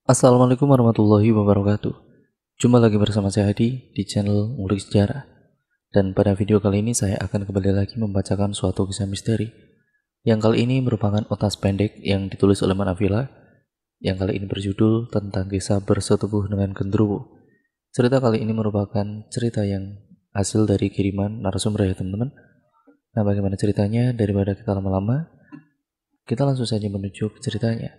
Assalamualaikum warahmatullahi wabarakatuh. Jumpa lagi bersama saya Hadi di channel Ngulik Sejarah. Dan pada video kali ini saya akan kembali lagi membacakan suatu kisah misteri yang kali ini merupakan otas pendek yang ditulis oleh Manavila, yang kali ini berjudul tentang kisah bersetubuh dengan genderuwo. Cerita kali ini merupakan cerita yang hasil dari kiriman narasumber ya teman-teman. Nah, bagaimana ceritanya? Daripada kita lama-lama, kita langsung saja menuju ke ceritanya.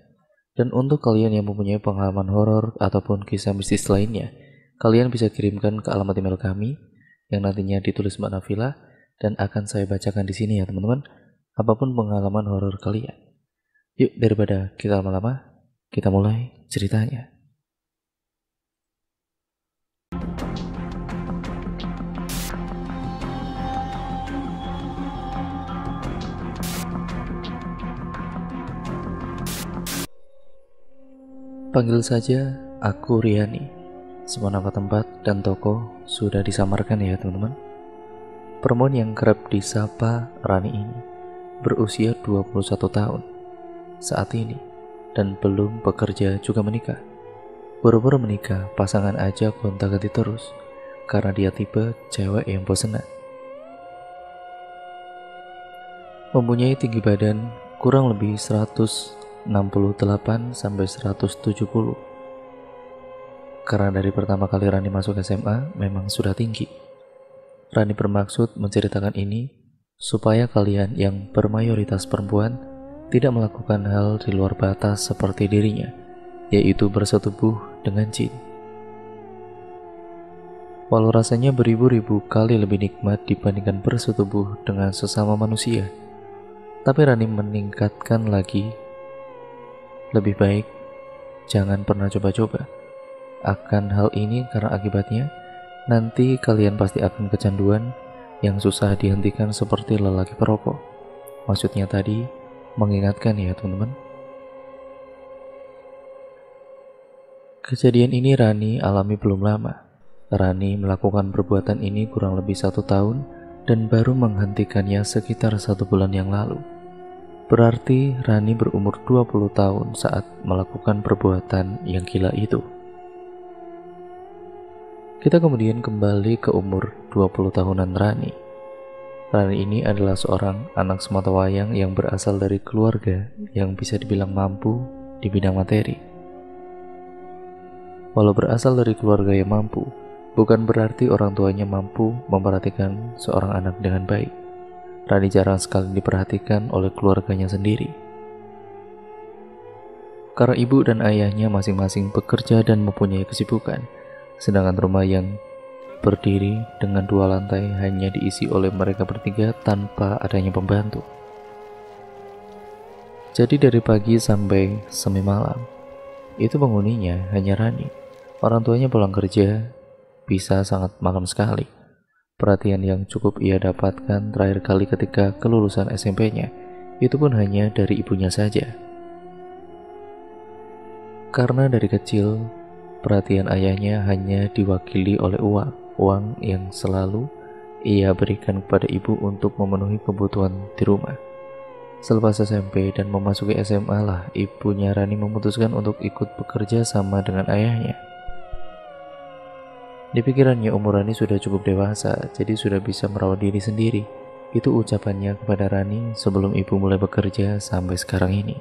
Dan untuk kalian yang mempunyai pengalaman horor ataupun kisah mistis lainnya, kalian bisa kirimkan ke alamat email kami yang nantinya ditulis Mbak Nafila dan akan saya bacakan di sini ya teman-teman. Apapun pengalaman horor kalian. Yuk, daripada kita lama-lama, kita mulai ceritanya. Panggil saja aku Riani. Semua nama tempat dan toko sudah disamarkan ya teman-teman. Perempuan yang kerap disapa Rani ini berusia 21 tahun saat ini dan belum bekerja juga menikah. Buru-buru menikah, pasangan aja gonta-ganti terus karena dia tipe cewek yang bosenan. Mempunyai tinggi badan kurang lebih 168 sampai 170. Karena dari pertama kali Rani masuk SMA memang sudah tinggi. Rani bermaksud menceritakan ini supaya kalian yang bermayoritas perempuan tidak melakukan hal di luar batas seperti dirinya, yaitu bersetubuh dengan jin. Walau rasanya beribu-ribu kali lebih nikmat dibandingkan bersetubuh dengan sesama manusia, tapi Rani meningkatkan lagi, lebih baik jangan pernah coba-coba akan hal ini karena akibatnya nanti kalian pasti akan kecanduan yang susah dihentikan seperti lelaki perokok. Maksudnya tadi mengingatkan ya teman-teman. Kejadian ini Rani alami belum lama. Rani melakukan perbuatan ini kurang lebih 1 tahun dan baru menghentikannya sekitar 1 bulan yang lalu. Berarti Rani berumur 20 tahun saat melakukan perbuatan yang gila itu. Kita kemudian kembali ke umur 20 tahunan Rani. Rani ini adalah seorang anak sematawayang yang berasal dari keluarga yang bisa dibilang mampu di bidang materi. Walau berasal dari keluarga yang mampu, bukan berarti orang tuanya mampu memperhatikan seorang anak dengan baik. Rani jarang sekali diperhatikan oleh keluarganya sendiri. Karena ibu dan ayahnya masing-masing bekerja dan mempunyai kesibukan, sedangkan rumah yang berdiri dengan 2 lantai hanya diisi oleh mereka bertiga tanpa adanya pembantu. Jadi dari pagi sampai semi malam, itu penghuninya hanya Rani. Orang tuanya pulang kerja bisa sangat malam sekali. Perhatian yang cukup ia dapatkan terakhir kali ketika kelulusan SMP-nya, itu pun hanya dari ibunya saja. Karena dari kecil, perhatian ayahnya hanya diwakili oleh uang yang selalu ia berikan kepada ibu untuk memenuhi kebutuhan di rumah. Selepas SMP dan memasuki SMA lah, ibunya Rani memutuskan untuk ikut bekerja sama dengan ayahnya. Di pikirannya umur Rani sudah cukup dewasa, jadi sudah bisa merawat diri sendiri. Itu ucapannya kepada Rani sebelum ibu mulai bekerja sampai sekarang ini.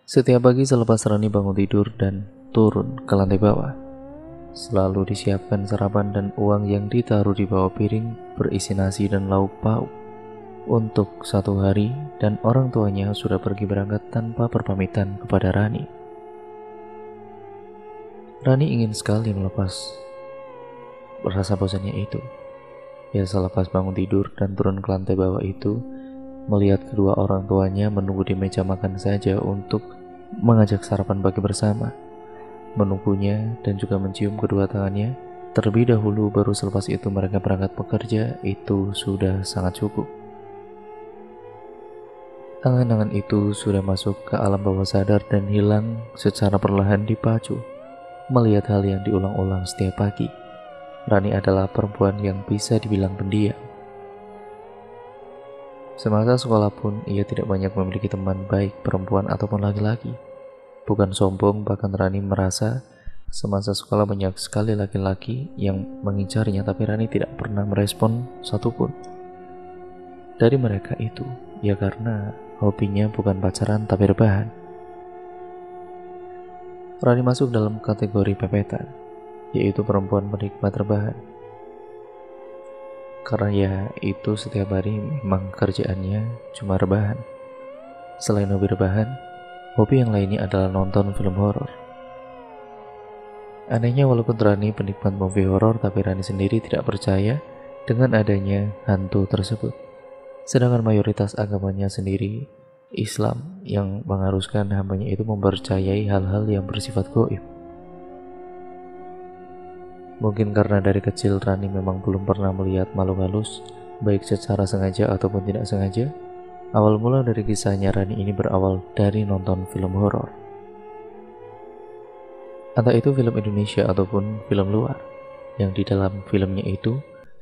Setiap pagi selepas Rani bangun tidur dan turun ke lantai bawah, selalu disiapkan sarapan dan uang yang ditaruh di bawah piring berisi nasi dan lauk pauk untuk 1 hari, dan orang tuanya sudah pergi berangkat tanpa perpamitan kepada Rani. Rani ingin sekali melepas rasa bosannya itu. Ya, selepas bangun tidur dan turun ke lantai bawah itu, melihat kedua orang tuanya menunggu di meja makan saja untuk mengajak sarapan pagi bersama, menunggunya dan juga mencium kedua tangannya terlebih dahulu, baru selepas itu mereka berangkat bekerja, itu sudah sangat cukup. Angan-angan itu sudah masuk ke alam bawah sadar dan hilang secara perlahan dipacu melihat hal yang diulang-ulang setiap pagi. Rani adalah perempuan yang bisa dibilang pendiam. Semasa sekolah pun ia tidak banyak memiliki teman baik perempuan ataupun laki-laki. Bukan sombong, bahkan Rani merasa semasa sekolah banyak sekali laki-laki yang mengincarnya, tapi Rani tidak pernah merespon satupun dari mereka itu. Ya karena hobinya bukan pacaran tapi rebahan. Rani masuk dalam kategori pepetan, yaitu perempuan penikmat rebahan. Karena ya itu setiap hari memang kerjaannya cuma rebahan. Selain hobi rebahan, hobi yang lainnya adalah nonton film horor. Anehnya walaupun Rani penikmat movie horor, tapi Rani sendiri tidak percaya dengan adanya hantu tersebut. Sedangkan mayoritas agamanya sendiri Islam yang mengharuskan hambanya itu mempercayai hal-hal yang bersifat gaib. Mungkin karena dari kecil Rani memang belum pernah melihat makhluk halus, baik secara sengaja ataupun tidak sengaja. Awal mula dari kisahnya Rani ini berawal dari nonton film horor. Entah itu film Indonesia ataupun film luar, yang di dalam filmnya itu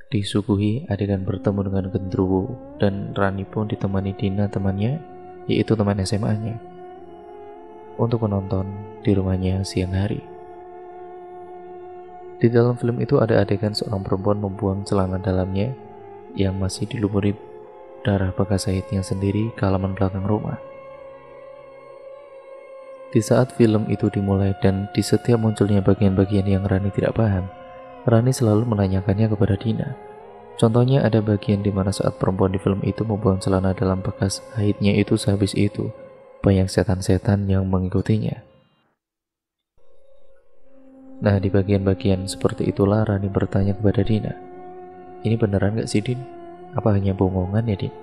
disuguhi adegan bertemu dengan genderuwo, dan Rani pun ditemani Dina temannya, yaitu teman SMA-nya, untuk menonton di rumahnya siang hari. Di dalam film itu ada adegan seorang perempuan membuang celana dalamnya yang masih dilumuri darah bekas haidnya sendiri ke halaman belakang rumah. Di saat film itu dimulai dan di setiap munculnya bagian-bagian yang Rani tidak paham, Rani selalu menanyakannya kepada Dina. Contohnya ada bagian di mana saat perempuan di film itu membuang celana dalam bekas haidnya itu, sehabis itu banyak setan-setan yang mengikutinya. Nah, di bagian-bagian seperti itulah Rani bertanya kepada Dina, "Ini beneran gak sih, Din? Apa hanya bohongan ya, Din?"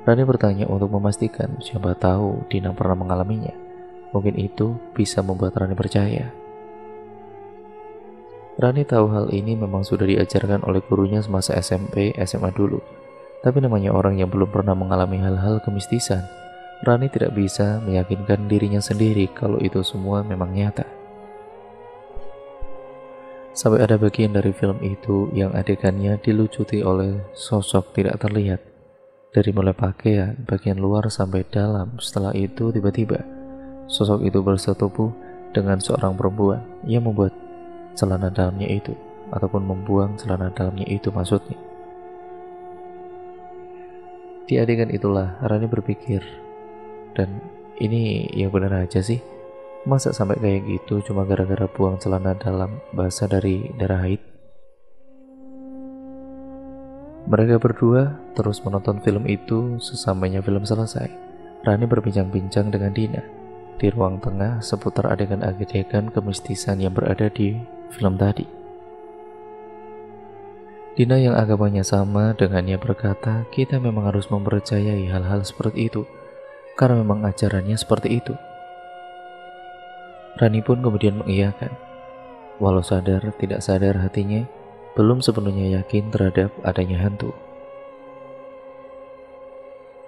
Rani bertanya untuk memastikan, siapa tahu Dina pernah mengalaminya. Mungkin itu bisa membuat Rani percaya. Rani tahu hal ini memang sudah diajarkan oleh gurunya semasa SMP, SMA dulu. Tapi namanya orang yang belum pernah mengalami hal-hal kemistisan, Rani tidak bisa meyakinkan dirinya sendiri kalau itu semua memang nyata. Sampai ada bagian dari film itu yang adegannya dilucuti oleh sosok tidak terlihat. Dari mulai pakaian, bagian luar sampai dalam. Setelah itu tiba-tiba sosok itu bersetubuh dengan seorang perempuan yang membuat celana dalamnya itu, ataupun membuang celana dalamnya itu maksudnya. Di adegan itulah Rani berpikir, dan ini yang benar aja sih. Masa sampai kayak gitu cuma gara-gara buang celana dalam basah dari darah haid? Mereka berdua terus menonton film itu. Sesamanya film selesai, Rani berbincang-bincang dengan Dina di ruang tengah seputar adegan-adegan kemistisan yang berada di film tadi. Dina yang agamanya sama dengannya berkata, "Kita memang harus mempercayai hal-hal seperti itu, karena memang ajarannya seperti itu." Rani pun kemudian mengiyakan, walau sadar tidak sadar hatinya belum sepenuhnya yakin terhadap adanya hantu.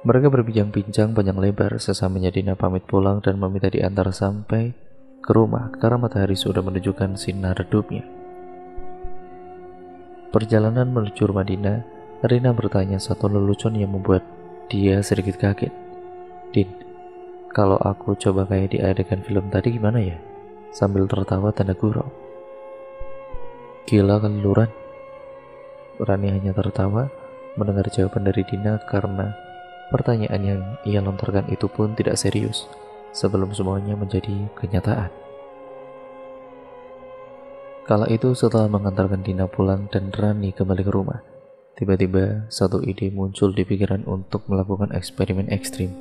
Mereka berbincang-bincang panjang lebar. Sesamanya Dina pamit pulang dan meminta diantar sampai ke rumah karena matahari sudah menunjukkan sinar redupnya. Perjalanan menuju rumah Dina, Rina bertanya satu lelucon yang membuat dia sedikit kaget. "Din, kalau aku coba kayak di adegan film tadi gimana ya?" Sambil tertawa tanda gurau. "Gila kali lu, Ran." Rani hanya tertawa mendengar jawaban dari Dina karena pertanyaan yang ia lontarkan itu pun tidak serius sebelum semuanya menjadi kenyataan. Kala itu setelah mengantarkan Dina pulang dan Rani kembali ke rumah, tiba-tiba satu ide muncul di pikiran untuk melakukan eksperimen ekstrim.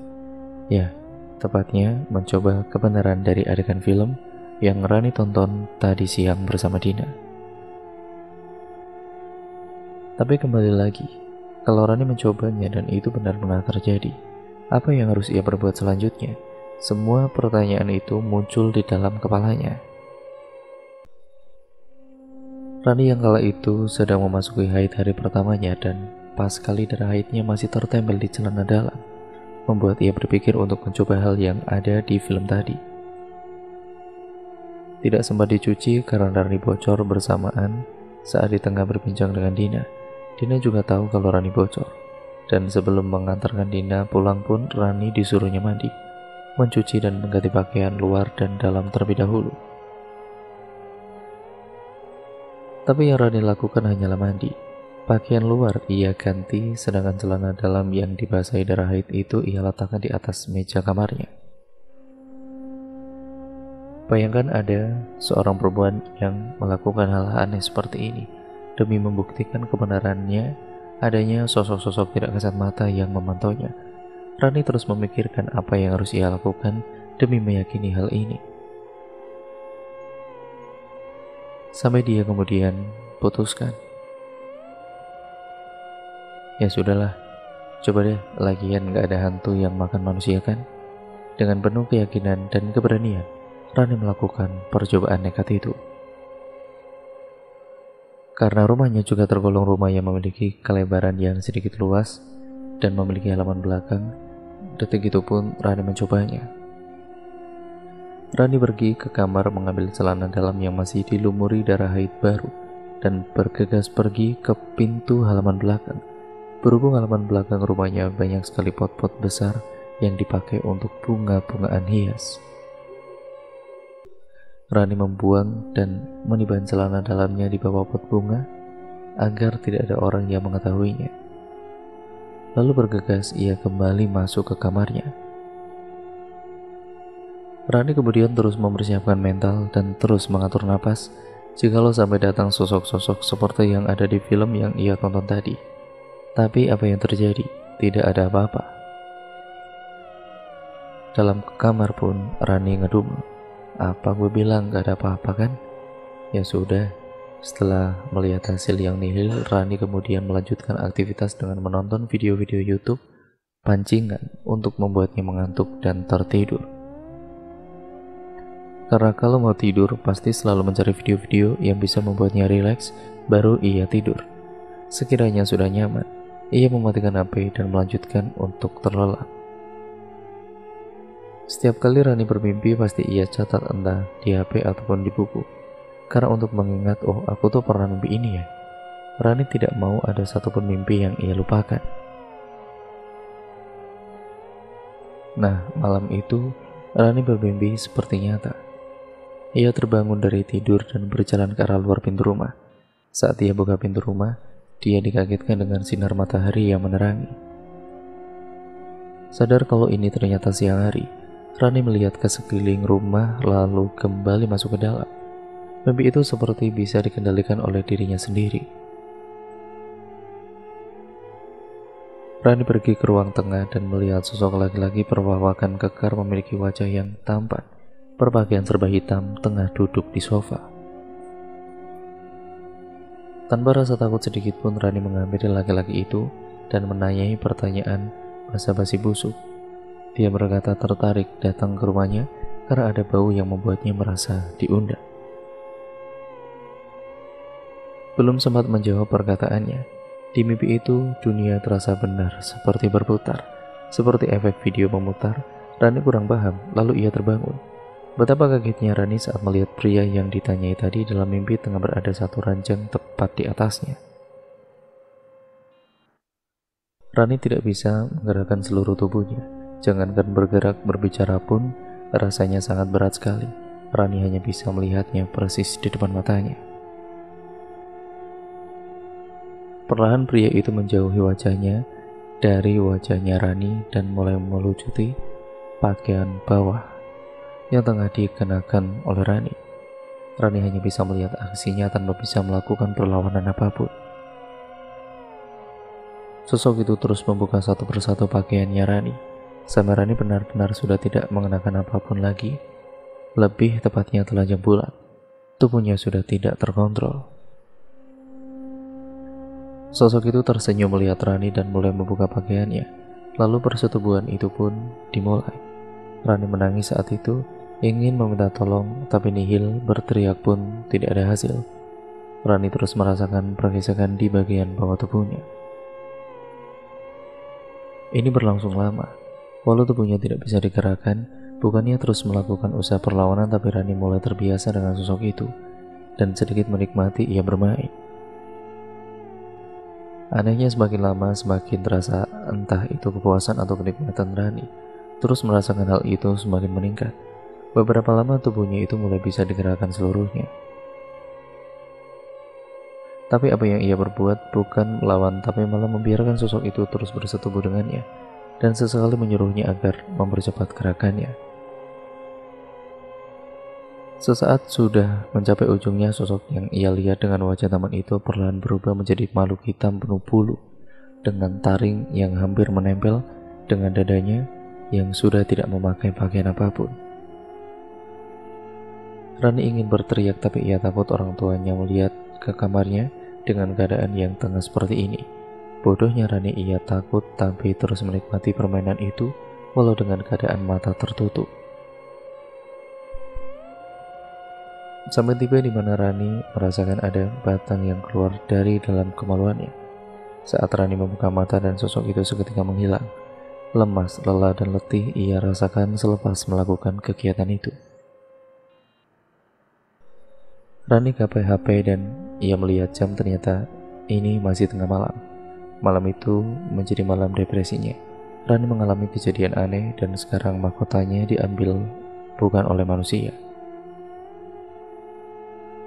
Ya, tepatnya mencoba kebenaran dari adegan film yang Rani tonton tadi siang bersama Dina. Tapi kembali lagi, kalau Rani mencobanya dan itu benar-benar terjadi, apa yang harus ia perbuat selanjutnya? Semua pertanyaan itu muncul di dalam kepalanya. Rani yang kala itu sedang memasuki haid hari pertamanya dan pas kali darah haidnya masih tertempel di celana dalam, membuat ia berpikir untuk mencoba hal yang ada di film tadi. Tidak sempat dicuci karena Rani bocor bersamaan saat di tengah berbincang dengan Dina. Dina juga tahu kalau Rani bocor, dan sebelum mengantarkan Dina pulang pun Rani disuruhnya mandi. mencuci dan mengganti pakaian luar dan dalam terlebih dahulu. Tapi yang Rani lakukan hanyalah mandi. Pakaian luar ia ganti, sedangkan celana dalam yang dibasahi darah haid itu ia letakkan di atas meja kamarnya. Bayangkan ada seorang perempuan yang melakukan hal aneh seperti ini demi membuktikan kebenarannya adanya sosok-sosok tidak kasat mata yang memantaunya. Rani terus memikirkan apa yang harus ia lakukan demi meyakini hal ini. Sampai dia kemudian putuskan, ya sudahlah, coba deh, lagian gak ada hantu yang makan manusia kan? Dengan penuh keyakinan dan keberanian, Rani melakukan percobaan nekat itu. Karena rumahnya juga tergolong rumah yang memiliki kelebaran yang sedikit luas dan memiliki halaman belakang, detik itu pun Rani mencobanya. Rani pergi ke kamar mengambil celana dalam yang masih dilumuri darah haid baru dan bergegas pergi ke pintu halaman belakang. Berhubung halaman belakang rumahnya banyak sekali pot-pot besar yang dipakai untuk bunga-bungaan hias. Rani membuang dan meniban celana dalamnya di bawah pot bunga agar tidak ada orang yang mengetahuinya. Lalu bergegas ia kembali masuk ke kamarnya. Rani kemudian terus mempersiapkan mental dan terus mengatur napas jikalau sampai datang sosok-sosok seperti yang ada di film yang ia tonton tadi. Tapi apa yang terjadi? Tidak ada apa-apa. Dalam kamar pun Rani ngedumel. Apa gue bilang gak ada apa-apa kan? Ya sudah, setelah melihat hasil yang nihil, Rani kemudian melanjutkan aktivitas dengan menonton video-video YouTube pancingan untuk membuatnya mengantuk dan tertidur. Karena kalau mau tidur pasti selalu mencari video-video yang bisa membuatnya rileks, baru ia tidur. Sekiranya sudah nyaman, ia mematikan HP dan melanjutkan untuk terlelap. Setiap kali Rani bermimpi pasti ia catat entah di HP ataupun di buku. Karena untuk mengingat, oh aku tuh pernah mimpi ini ya. Rani tidak mau ada satupun mimpi yang ia lupakan. Nah, malam itu Rani bermimpi seperti nyata. Ia terbangun dari tidur dan berjalan ke arah luar pintu rumah. Saat ia buka pintu rumah, dia dikagetkan dengan sinar matahari yang menerangi. Sadar kalau ini ternyata siang hari, Rani melihat ke sekeliling rumah lalu kembali masuk ke dalam. Mimpi itu seperti bisa dikendalikan oleh dirinya sendiri. Rani pergi ke ruang tengah dan melihat sosok laki-laki berwawakan kekar memiliki wajah yang tampan, berpakaian serba hitam, tengah duduk di sofa. Tanpa rasa takut sedikit pun Rani menghampiri laki-laki itu dan menanyai pertanyaan basa-basi busuk. Dia berkata tertarik datang ke rumahnya karena ada bau yang membuatnya merasa diundang. Belum sempat menjawab perkataannya, di mimpi itu dunia terasa benar seperti berputar. Seperti efek video memutar, Rani kurang paham, lalu ia terbangun. Betapa kagetnya Rani saat melihat pria yang ditanyai tadi dalam mimpi tengah berada satu ranjang tepat di atasnya. Rani tidak bisa menggerakkan seluruh tubuhnya. Jangankan bergerak, berbicara pun rasanya sangat berat sekali. Rani hanya bisa melihatnya persis di depan matanya. Perlahan pria itu menjauhi wajahnya dari wajahnya Rani dan mulai melucuti pakaian bawah yang tengah dikenakan oleh Rani. Rani hanya bisa melihat aksinya tanpa bisa melakukan perlawanan apapun. Sosok itu terus membuka satu persatu pakaiannya Rani. Sampai Rani benar-benar sudah tidak mengenakan apapun lagi. Lebih tepatnya telanjang bulat. Tubuhnya sudah tidak terkontrol. Sosok itu tersenyum melihat Rani dan mulai membuka pakaiannya. Lalu persetubuhan itu pun dimulai. Rani menangis saat itu, ingin meminta tolong, tapi nihil, berteriak pun tidak ada hasil. Rani terus merasakan pergesekan di bagian bawah tubuhnya. Ini berlangsung lama. Walau tubuhnya tidak bisa digerakkan, bukannya terus melakukan usaha perlawanan, tapi Rani mulai terbiasa dengan sosok itu dan sedikit menikmati ia bermain. Anehnya semakin lama semakin terasa entah itu kepuasan atau kenikmatan Rani. terus merasakan hal itu semakin meningkat. Beberapa lama tubuhnya itu mulai bisa digerakkan seluruhnya. Tapi apa yang ia berbuat bukan melawan, tapi malah membiarkan sosok itu terus bersetubuh dengannya, dan sesekali menyuruhnya agar mempercepat gerakannya. Sesaat sudah mencapai ujungnya, sosok yang ia lihat dengan wajah tampan itu perlahan berubah menjadi makhluk hitam penuh bulu, dengan taring yang hampir menempel dengan dadanya yang sudah tidak memakai pakaian apapun. Rani ingin berteriak, tapi ia takut orang tuanya melihat ke kamarnya dengan keadaan yang tengah seperti ini. Bodohnya Rani, ia takut tapi terus menikmati permainan itu walau dengan keadaan mata tertutup. Sampai tiba di mana Rani merasakan ada batang yang keluar dari dalam kemaluannya. Saat Rani membuka mata dan sosok itu seketika menghilang. Lemas, lelah, dan letih ia rasakan selepas melakukan kegiatan itu. Rani gapai HP dan ia melihat jam, ternyata ini masih tengah malam. Malam itu menjadi malam depresinya. Rani mengalami kejadian aneh dan sekarang mahkotanya diambil bukan oleh manusia.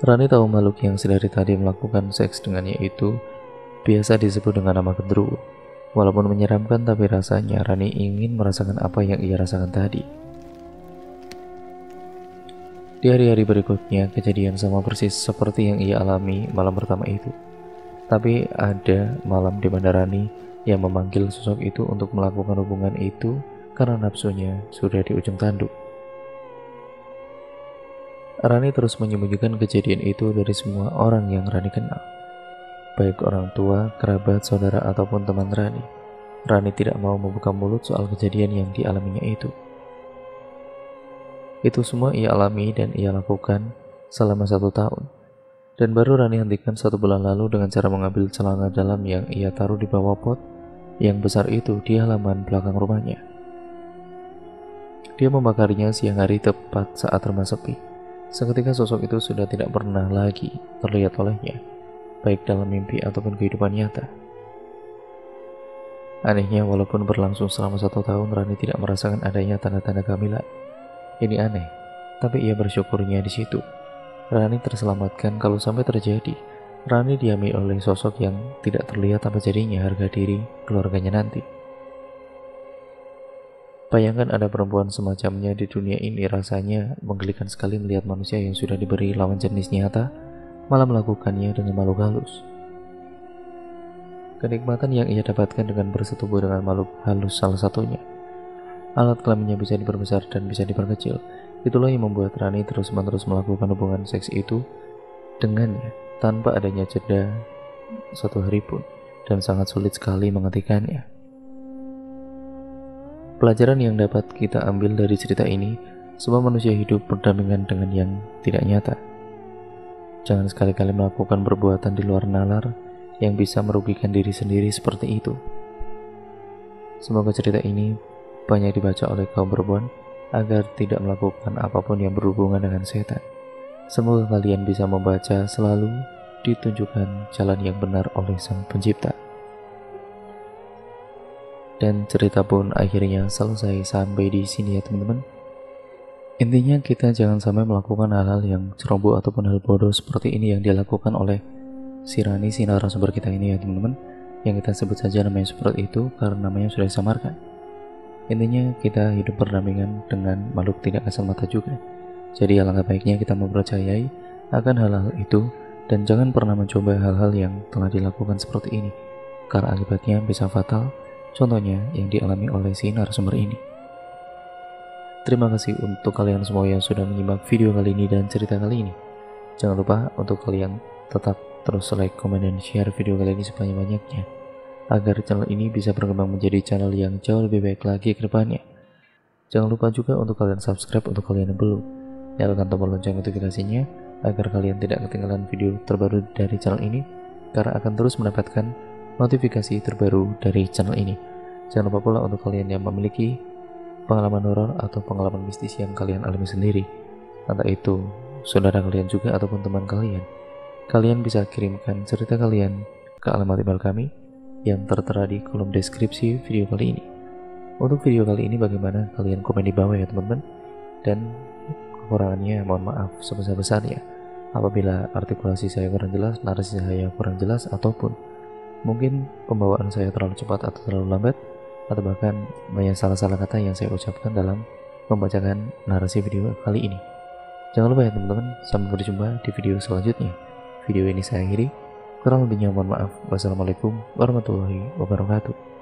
Rani tahu makhluk yang sedari tadi melakukan seks dengannya itu biasa disebut dengan nama gendruwo. Walaupun menyeramkan, tapi rasanya Rani ingin merasakan apa yang ia rasakan tadi. Di hari-hari berikutnya, kejadian sama persis seperti yang ia alami malam pertama itu. Tapi ada malam di mana Rani yang memanggil sosok itu untuk melakukan hubungan itu karena nafsunya sudah di ujung tanduk. Rani terus menyembunyikan kejadian itu dari semua orang yang Rani kenal, baik orang tua, kerabat, saudara, ataupun teman Rani. Rani tidak mau membuka mulut soal kejadian yang dialaminya itu. Itu semua ia alami dan ia lakukan selama 1 tahun. Dan baru Rani hentikan 1 bulan lalu dengan cara mengambil celana dalam yang ia taruh di bawah pot yang besar itu di halaman belakang rumahnya. Dia membakarnya siang hari tepat saat rumah sepi. Seketika sosok itu sudah tidak pernah lagi terlihat olehnya, baik dalam mimpi ataupun kehidupan nyata. Anehnya, walaupun berlangsung selama 1 tahun, Rani tidak merasakan adanya tanda-tanda kehamilan. Ini aneh, tapi ia bersyukurnya di situ. Rani terselamatkan. Kalau sampai terjadi, Rani diambil oleh sosok yang tidak terlihat apa jadinya harga diri keluarganya nanti. Bayangkan ada perempuan semacamnya di dunia ini, rasanya menggelikan sekali melihat manusia yang sudah diberi lawan jenis nyata malah melakukannya dengan makhluk halus. Kenikmatan yang ia dapatkan dengan bersetubuh dengan makhluk halus salah satunya. Alat kelaminnya bisa diperbesar dan bisa diperkecil. Itulah yang membuat Rani terus-menerus melakukan hubungan seks itu dengannya tanpa adanya jeda 1 hari pun, dan sangat sulit sekali menghentikannya. Pelajaran yang dapat kita ambil dari cerita ini, semua manusia hidup berdampingan dengan yang tidak nyata. Jangan sekali-kali melakukan perbuatan di luar nalar yang bisa merugikan diri sendiri seperti itu. Semoga cerita ini banyak dibaca oleh kaum perempuan agar tidak melakukan apapun yang berhubungan dengan setan. Semoga kalian bisa membaca selalu ditunjukkan jalan yang benar oleh Sang Pencipta. Dan cerita pun akhirnya selesai sampai di sini ya teman-teman. Intinya kita jangan sampai melakukan hal-hal yang ceroboh ataupun hal bodoh seperti ini yang dilakukan oleh si Rani, si narasumber kita ini ya teman-teman. Yang kita sebut saja namanya seperti itu karena namanya sudah disamarkan. Intinya kita hidup berdampingan dengan makhluk tidak kasat mata juga. Jadi alangkah baiknya kita mempercayai akan hal-hal itu dan jangan pernah mencoba hal-hal yang telah dilakukan seperti ini, karena akibatnya bisa fatal. Contohnya yang dialami oleh si narasumber ini. Terima kasih untuk kalian semua yang sudah menyimak video kali ini dan cerita kali ini. Jangan lupa untuk kalian tetap terus like, komen, dan share video kali ini sebanyak-banyaknya, agar channel ini bisa berkembang menjadi channel yang jauh lebih baik lagi ke depannya. Jangan lupa juga untuk kalian subscribe untuk kalian yang belum. Nyalakan tombol lonceng notifikasinya agar kalian tidak ketinggalan video terbaru dari channel ini, karena akan terus mendapatkan notifikasi terbaru dari channel ini. Jangan lupa pula untuk kalian yang memiliki pengalaman horor atau pengalaman mistis yang kalian alami sendiri, entah itu saudara kalian juga ataupun teman kalian, kalian bisa kirimkan cerita kalian ke alamat email kami yang tertera di kolom deskripsi video kali ini. Untuk video kali ini bagaimana, kalian komen di bawah ya teman-teman. Dan kekurangannya mohon maaf sebesar-besarnya apabila artikulasi saya kurang jelas, narasi saya kurang jelas, ataupun mungkin pembawaan saya terlalu cepat atau terlalu lambat, atau bahkan banyak salah-salah kata yang saya ucapkan dalam membacakan narasi video kali ini. Jangan lupa ya teman-teman, sampai berjumpa di video selanjutnya. Video ini saya akhiri, kurang lebihnya mohon maaf. Wassalamualaikum warahmatullahi wabarakatuh.